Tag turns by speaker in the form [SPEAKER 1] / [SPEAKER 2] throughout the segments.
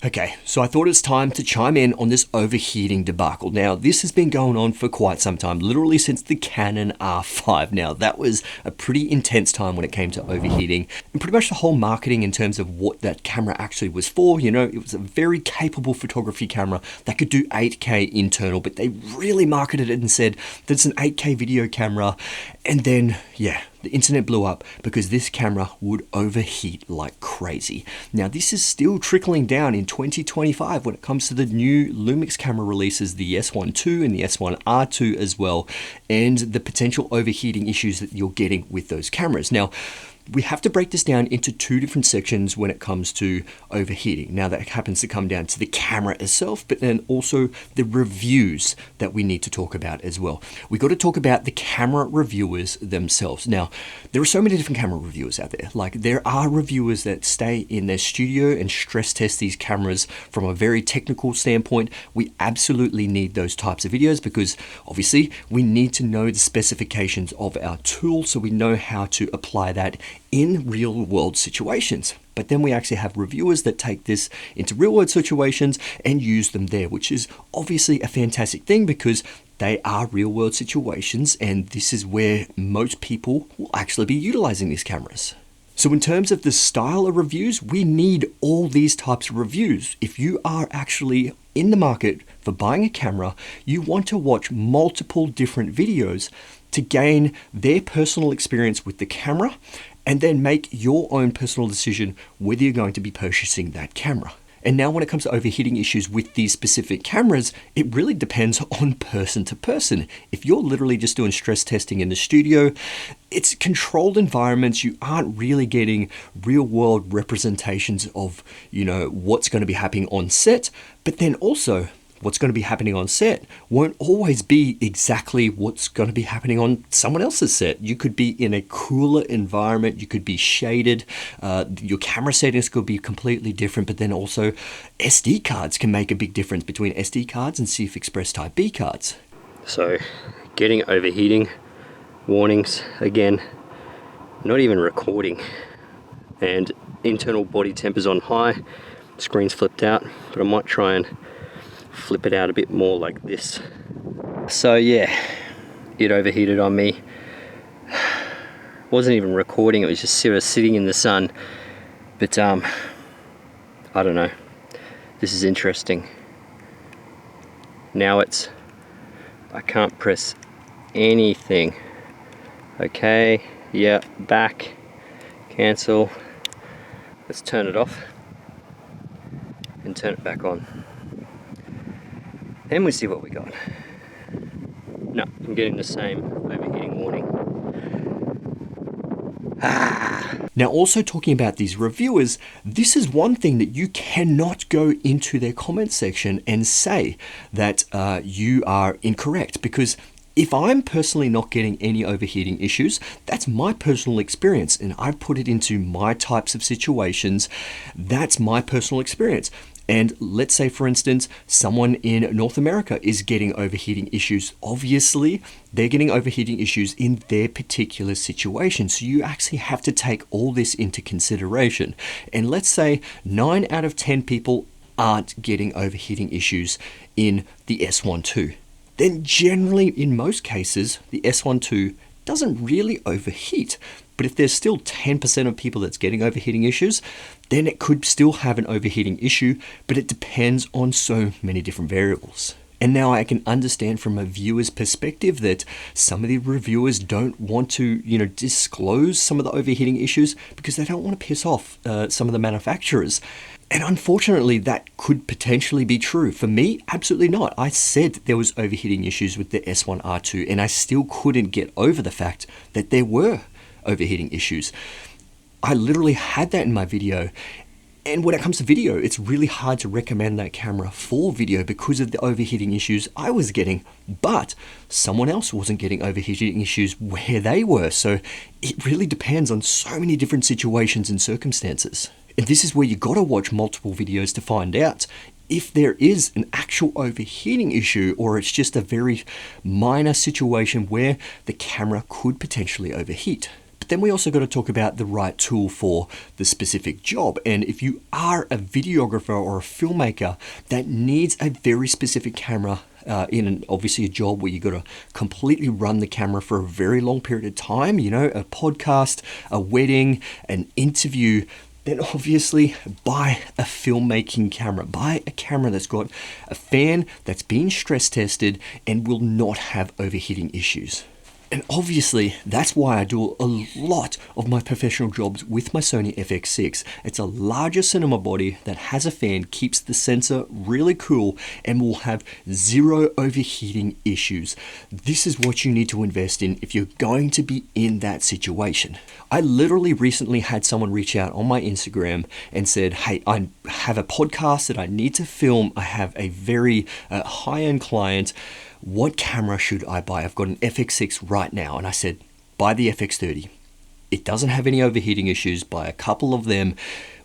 [SPEAKER 1] Okay, so I thought it's time to chime in on this overheating debacle. Now, this has been going on for quite some time, literally since the Canon R5. Now, that was a pretty intense time when it came to overheating, and pretty much the whole marketing in terms of what that camera actually was for. You know, it was a very capable photography camera that could do 8K internal, but they really marketed it and said that it's an 8K video camera. And then, yeah, the internet blew up because this camera would overheat like crazy. Now, this is still trickling down in 2025 when it comes to the new LUMIX camera releases, the S1 II and the S1 R2 as well, and the potential overheating issues that you're getting with those cameras. Now, we have to break this down into two different sections when it comes to overheating. Now, that happens to come down to the camera itself, but then also the reviews that we need to talk about as well. We got to talk about the camera reviewers themselves. Now, there are so many different camera reviewers out there. Like, there are reviewers that stay in their studio and stress test these cameras from a very technical standpoint. We absolutely need those types of videos because obviously we need to know the specifications of our tool so we know how to apply that in real world situations. But then we actually have reviewers that take this into real world situations and use them there, which is obviously a fantastic thing because they are real world situations, and this is where most people will actually be utilizing these cameras. So in terms of the style of reviews, we need all these types of reviews. If you are actually in the market for buying a camera, you want to watch multiple different videos to gain their personal experience with the camera and then make your own personal decision whether you're going to be purchasing that camera. And now when it comes to overheating issues with these specific cameras, it really depends on person to person. If you're literally just doing stress testing in the studio, it's controlled environments. You aren't really getting real world representations of, you know, what's going to be happening on set, but then also what's going to be happening on set won't always be exactly what's going to be happening on someone else's set. You could be in a cooler environment, you could be shaded, your camera settings could be completely different, but then also SD cards can make a big difference between SD cards and CF Express Type B cards. So getting overheating warnings again, not even recording, and internal body temp is on high, screen's flipped out, but I might try and flip it out a bit more like this. So yeah, it overheated on me. Wasn't even recording, it was just sort of sitting in the sun. But I don't know, this is interesting. Now I can't press anything. Okay, yeah, back, cancel. Let's turn it off and turn it back on. Then we see what we got. No, I'm getting the same overheating warning. Now, also talking about these reviewers, this is one thing that you cannot go into their comment section and say that you are incorrect, because if I'm personally not getting any overheating issues, that's my personal experience, and I put it into my types of situations. That's my personal experience. And let's say, for instance, someone in North America is getting overheating issues. Obviously, they're getting overheating issues in their particular situation. So you actually have to take all this into consideration. And let's say 9 out of 10 people aren't getting overheating issues in the S1 II. Then generally, in most cases, the S1 II doesn't really overheat. But if there's still 10% of people that's getting overheating issues, then it could still have an overheating issue, but it depends on so many different variables. And now I can understand from a viewer's perspective that some of the reviewers don't want to, disclose some of the overheating issues because they don't want to piss off some of the manufacturers. And unfortunately, that could potentially be true. For me, absolutely not. I said there was overheating issues with the S1 R2, and I still couldn't get over the fact that there were overheating issues. I literally had that in my video. And when it comes to video, it's really hard to recommend that camera for video because of the overheating issues I was getting. But someone else wasn't getting overheating issues where they were. So it really depends on so many different situations and circumstances. And this is where you gotta watch multiple videos to find out if there is an actual overheating issue or it's just a very minor situation where the camera could potentially overheat. But then we also got to talk about the right tool for the specific job. And if you are a videographer or a filmmaker that needs a very specific camera obviously a job where you got to completely run the camera for a very long period of time, a podcast, a wedding, an interview, then obviously buy a filmmaking camera. Buy a camera that's got a fan that's been stress tested and will not have overheating issues. And obviously, that's why I do a lot of my professional jobs with my Sony FX6. It's a larger cinema body that has a fan, keeps the sensor really cool, and will have zero overheating issues. This is what you need to invest in if you're going to be in that situation. I literally recently had someone reach out on my Instagram and said, hey, I have a podcast that I need to film. I have a very high-end client. What camera should I buy? I've got an FX6 right now. And I said, buy the FX30. It doesn't have any overheating issues. Buy a couple of them.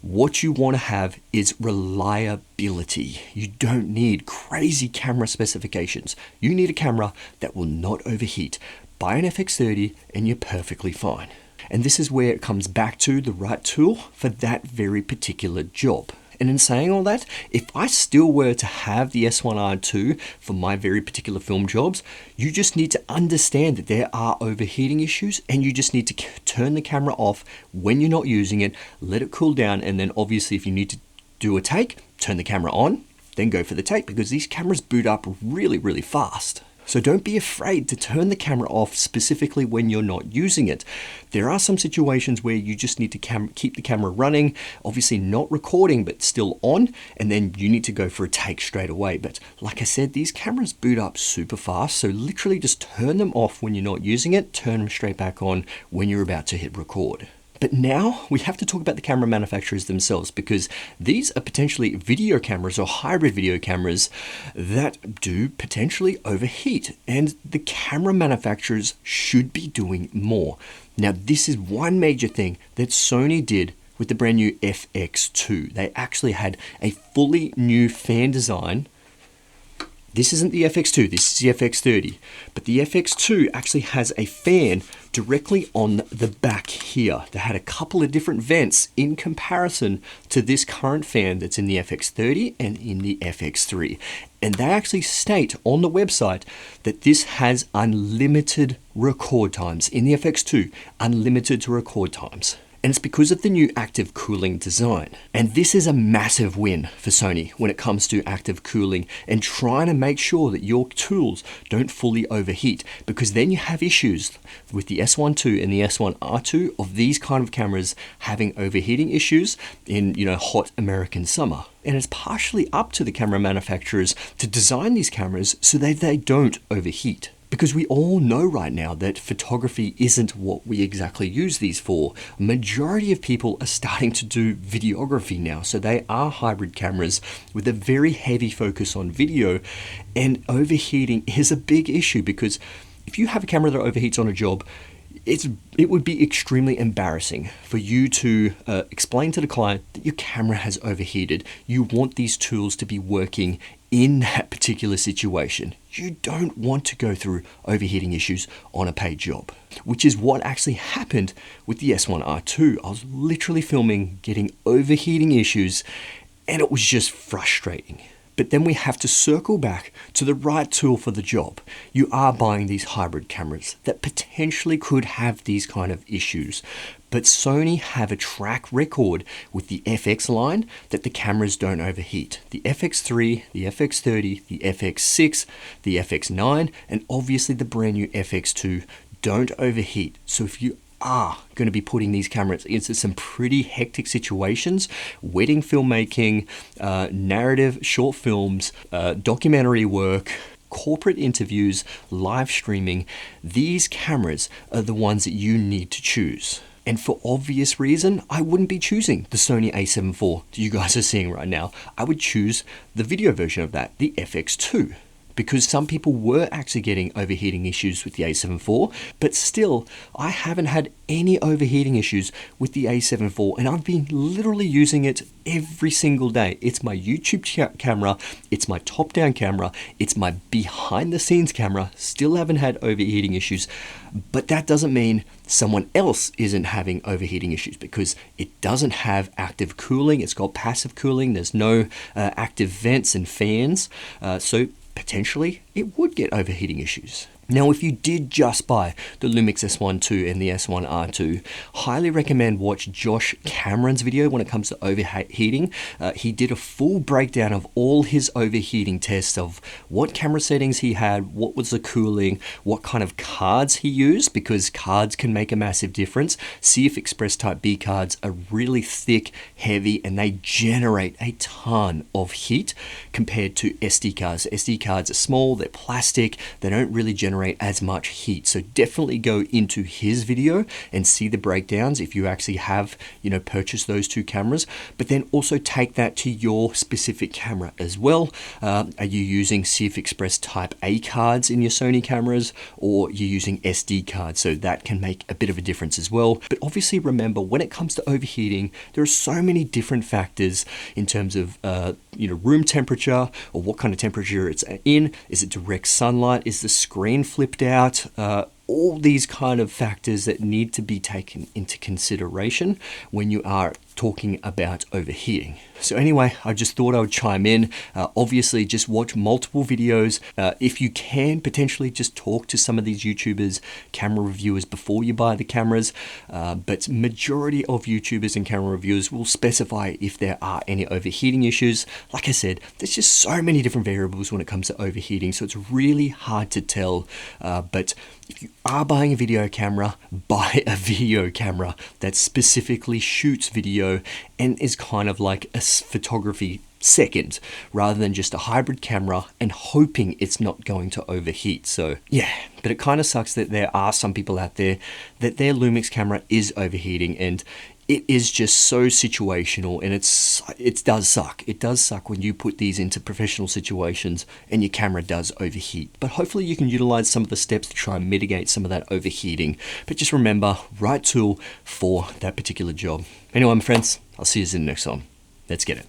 [SPEAKER 1] What you want to have is reliability. You don't need crazy camera specifications. You need a camera that will not overheat. Buy an FX30 and you're perfectly fine. And this is where it comes back to the right tool for that very particular job. And in saying all that, if I still were to have the S1R2 for my very particular film jobs, you just need to understand that there are overheating issues and you just need to turn the camera off when you're not using it, let it cool down, and then obviously if you need to do a take, turn the camera on, then go for the take, because these cameras boot up really, really fast. So don't be afraid to turn the camera off specifically when you're not using it. There are some situations where you just need to keep the camera running, obviously not recording, but still on, and then you need to go for a take straight away. But like I said, these cameras boot up super fast, so literally just turn them off when you're not using it, turn them straight back on when you're about to hit record. But now we have to talk about the camera manufacturers themselves, because these are potentially video cameras or hybrid video cameras that do potentially overheat, and the camera manufacturers should be doing more. Now, this is one major thing that Sony did with the brand new FX2. They actually had a fully new fan design. This isn't the FX2, this is the FX30, but the FX2 actually has a fan directly on the back here. They had a couple of different vents in comparison to this current fan that's in the FX30 and in the FX3. And they actually state on the website that this has unlimited record times. In the FX2, unlimited to record times. And it's because of the new active cooling design. And this is a massive win for Sony when it comes to active cooling and trying to make sure that your tools don't fully overheat, because then you have issues with the S1 II and the S1R2 of these kind of cameras having overheating issues in, hot American summer. And it's partially up to the camera manufacturers to design these cameras so that they don't overheat. Because we all know right now that photography isn't what we exactly use these for. Majority of people are starting to do videography now, so they are hybrid cameras with a very heavy focus on video, and overheating is a big issue, because if you have a camera that overheats on a job, it would be extremely embarrassing for you to explain to the client that your camera has overheated. You want these tools to be working in that particular situation. You don't want to go through overheating issues on a paid job, which is what actually happened with the S1R2. I was literally filming, getting overheating issues, and it was just frustrating. But then we have to circle back to the right tool for the job. You are buying these hybrid cameras that potentially could have these kind of issues. But Sony have a track record with the FX line that the cameras don't overheat. The FX3, the FX30, the FX6, the FX9, and obviously the brand new FX2 don't overheat. So if you are going to be putting these cameras into some pretty hectic situations, wedding filmmaking, narrative short films, documentary work, corporate interviews, live streaming, these cameras are the ones that you need to choose. And for obvious reason, I wouldn't be choosing the Sony a7 IV that you guys are seeing right now. I would choose the video version of that, the FX2. because some people were actually getting overheating issues with the A7 IV, but still, I haven't had any overheating issues with the A7 IV, and I've been literally using it every single day. It's my YouTube camera, it's my top-down camera, it's my behind-the-scenes camera. Still haven't had overheating issues, but that doesn't mean someone else isn't having overheating issues, because it doesn't have active cooling. It's got passive cooling. There's no active vents and fans, so potentially it would get overheating issues. Now, if you did just buy the LUMIX S1 II and the S1R2, highly recommend watch Josh Cameron's video when it comes to overheating. He did a full breakdown of all his overheating tests of what camera settings he had, what was the cooling, what kind of cards he used, because cards can make a massive difference. CF Express Type B cards are really thick, heavy, and they generate a ton of heat compared to SD cards. SD cards are small, they're plastic, they don't really generate as much heat. So definitely go into his video and see the breakdowns if you actually have, purchased those two cameras, but then also take that to your specific camera as well. Are you using CF Express Type A cards in your Sony cameras, or you're using SD cards? So that can make a bit of a difference as well. But obviously remember, when it comes to overheating, there are so many different factors in terms of room temperature, or what kind of temperature it's in. Is it direct sunlight? Is the screen flipped out? All these kind of factors that need to be taken into consideration when you are talking about overheating. So anyway, I just thought I would chime in. Obviously, just watch multiple videos. If you can, potentially just talk to some of these YouTubers, camera reviewers before you buy the cameras. But majority of YouTubers and camera reviewers will specify if there are any overheating issues. Like I said, there's just so many different variables when it comes to overheating, so it's really hard to tell. But if you are buying a video camera, buy a video camera that specifically shoots video and is kind of like a photography second, rather than just a hybrid camera and hoping it's not going to overheat. So yeah, but it kind of sucks that there are some people out there that their LUMIX camera is overheating, and it is just so situational, and it does suck. It does suck when you put these into professional situations and your camera does overheat. But hopefully you can utilize some of the steps to try and mitigate some of that overheating. But just remember, right tool for that particular job. Anyway, my friends, I'll see you in the next one. Let's get it.